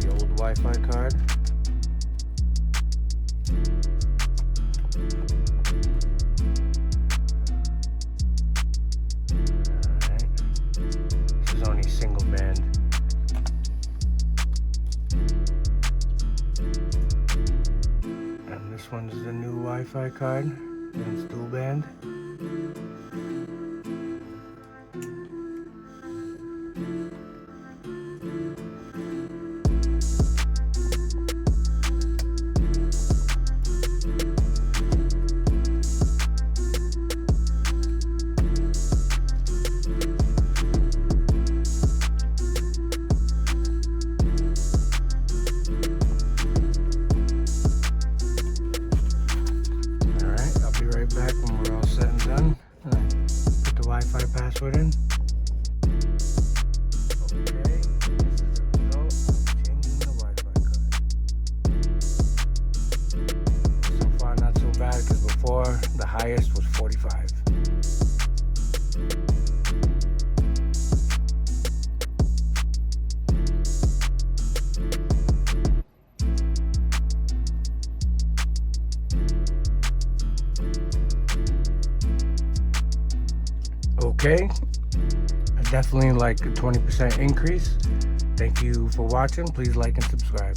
The old Wi-Fi card. Alright. This is only single band. And this one's the new Wi-Fi card. And it's dual band. Back when we're all set and done. Put the Wi-Fi password in. Okay, this is the result of changing the Wi-Fi card. So far not so bad, because before the highest was 45. Okay, definitely like a 20% increase. Thank you for watching. Please like and subscribe.